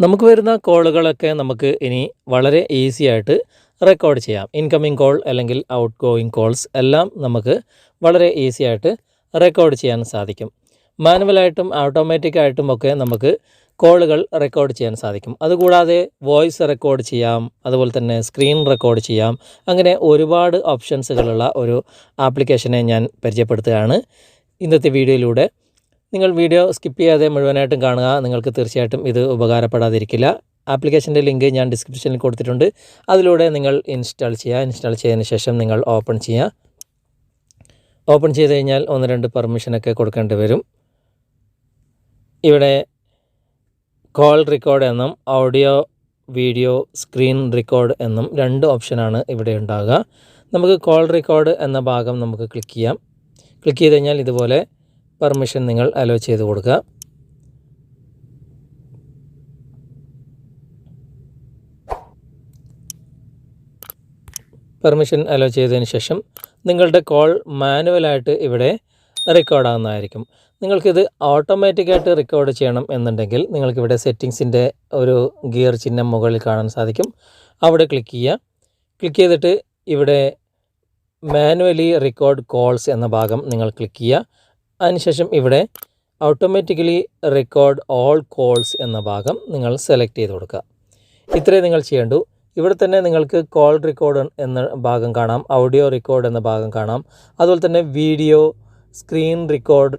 നമുക്ക് വരുന്ന കോളുകളൊക്കെ നമുക്ക് ഇനി വളരെ ഈസി ആയിട്ട് റെക്കോർഡ് ചെയ്യാം. ഇൻകമിംഗ് കോൾ അല്ലെങ്കിൽ ഔട്ട് ഗോയിങ് കോൾസ് എല്ലാം നമുക്ക് വളരെ ഈസി ആയിട്ട് റെക്കോർഡ് ചെയ്യാൻ സാധിക്കും. മാനുവലായിട്ടും ഓട്ടോമാറ്റിക്കായിട്ടും ഒക്കെ നമുക്ക് കോളുകൾ റെക്കോർഡ് ചെയ്യാൻ സാധിക്കും. അതുകൂടാതെ വോയിസ് റെക്കോർഡ് ചെയ്യാം, അതുപോലെ തന്നെ സ്ക്രീൻ റെക്കോർഡ് ചെയ്യാം. അങ്ങനെ ഒരുപാട് ഓപ്ഷൻസുകളുള്ള ഒരു ആപ്ലിക്കേഷനെ ഞാൻ പരിചയപ്പെടുത്തുകയാണ് ഇന്നത്തെ വീഡിയോയിലൂടെ. നിങ്ങൾ വീഡിയോ സ്കിപ്പ് ചെയ്യാതെ മുഴുവനായിട്ടും കാണുക. നിങ്ങൾക്ക് തീർച്ചയായിട്ടും ഇത് ഉപകാരപ്പെടാതിരിക്കില്ല. ആപ്ലിക്കേഷൻ്റെ ലിങ്ക് ഞാൻ ഡിസ്ക്രിപ്ഷനിൽ കൊടുത്തിട്ടുണ്ട്. അതിലൂടെ നിങ്ങൾ ഇൻസ്റ്റാൾ ചെയ്തതിന് ശേഷം നിങ്ങൾ ഓപ്പൺ ചെയ്ത് കഴിഞ്ഞാൽ 1-2 പെർമിഷനൊക്കെ കൊടുക്കേണ്ടി വരും. ഇവിടെ കോൾ റെക്കോർഡ് എന്നും ഓഡിയോ വീഡിയോ സ്ക്രീൻ റെക്കോർഡ് എന്നും 2 ഓപ്ഷനാണ് ഇവിടെ ഉണ്ടാകുക. നമുക്ക് കോൾ റെക്കോർഡ് എന്ന ഭാഗം നമുക്ക് ക്ലിക്ക് ചെയ്യാം. ക്ലിക്ക് ചെയ്ത് കഴിഞ്ഞാൽ ഇതുപോലെ പെർമിഷൻ നിങ്ങൾ അലോ ചെയ്ത് കൊടുക്കുക. പെർമിഷൻ അലോ ചെയ്തതിന് ശേഷം നിങ്ങളുടെ കോൾ മാനുവലായിട്ട് ഇവിടെ റെക്കോർഡ് ആകുന്നതായിരിക്കും. നിങ്ങൾക്കിത് ഓട്ടോമാറ്റിക്കായിട്ട് റെക്കോർഡ് ചെയ്യണം എന്നുണ്ടെങ്കിൽ നിങ്ങൾക്കിവിടെ സെറ്റിങ്സിൻ്റെ ഒരു ഗിയർ ചിഹ്നം മുകളിൽ കാണാൻ സാധിക്കും. അവിടെ ക്ലിക്ക് ചെയ്യുക. ക്ലിക്ക് ചെയ്തിട്ട് ഇവിടെ മാനുവലി റെക്കോർഡ് കോൾസ് എന്ന ഭാഗം നിങ്ങൾ ക്ലിക്ക് ചെയ്യുക. അതിനുശേഷം ഇവിടെ ഓട്ടോമാറ്റിക്കലി റെക്കോർഡ് ഓൾ കോൾസ് എന്ന ഭാഗം നിങ്ങൾ സെലക്ട് ചെയ്ത് കൊടുക്കുക. ഇത്രയും നിങ്ങൾ ചെയ്യേണ്ടൂ. ഇവിടെ തന്നെ നിങ്ങൾക്ക് കോൾ റെക്കോർഡ് എന്ന ഭാഗം കാണാം, ഓഡിയോ റെക്കോർഡ് എന്ന ഭാഗം കാണാം, അതുപോലെ തന്നെ വീഡിയോ സ്ക്രീൻ റെക്കോർഡ്,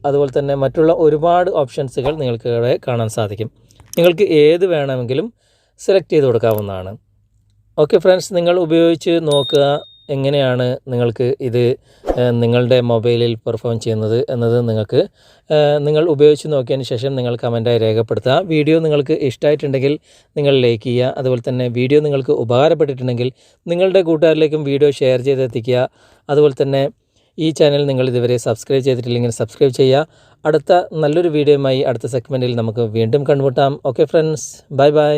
അതുപോലെ തന്നെ മറ്റുള്ള ഒരുപാട് ഓപ്ഷൻസുകൾ നിങ്ങൾക്ക് ഇവിടെ കാണാൻ സാധിക്കും. നിങ്ങൾക്ക് ഏത് വേണമെങ്കിലും സെലക്ട് ചെയ്ത് കൊടുക്കാവുന്നതാണ്. ഓക്കെ ഫ്രണ്ട്സ്, നിങ്ങൾ ഉപയോഗിച്ച് നോക്കുക എങ്ങനെയാണ് നിങ്ങൾക്ക് ഇത് നിങ്ങളുടെ മൊബൈലിൽ പെർഫോം ചെയ്യുന്നത് എന്നത് നിങ്ങൾ ഉപയോഗിച്ച് നോക്കിയതിന് ശേഷം നിങ്ങൾ കമൻറ്റായി രേഖപ്പെടുത്തുക. വീഡിയോ നിങ്ങൾക്ക് ഇഷ്ടമായിട്ടുണ്ടെങ്കിൽ നിങ്ങൾ ലൈക്ക് ചെയ്യുക. അതുപോലെ തന്നെ വീഡിയോ നിങ്ങൾക്ക് ഉപകാരപ്പെട്ടിട്ടുണ്ടെങ്കിൽ നിങ്ങളുടെ കൂട്ടുകാരിലേക്കും വീഡിയോ ഷെയർ ചെയ്തെത്തിക്കുക. അതുപോലെ തന്നെ ഈ ചാനൽ നിങ്ങൾ ഇതുവരെ സബ്സ്ക്രൈബ് ചെയ്തിട്ടില്ലെങ്കിൽ സബ്സ്ക്രൈബ് ചെയ്യുക. അടുത്ത നല്ലൊരു വീഡിയോയുമായി അടുത്ത സെഗ്മെൻറ്റിൽ നമുക്ക് വീണ്ടും കണ്ടുമുട്ടാം. Okay friends, by.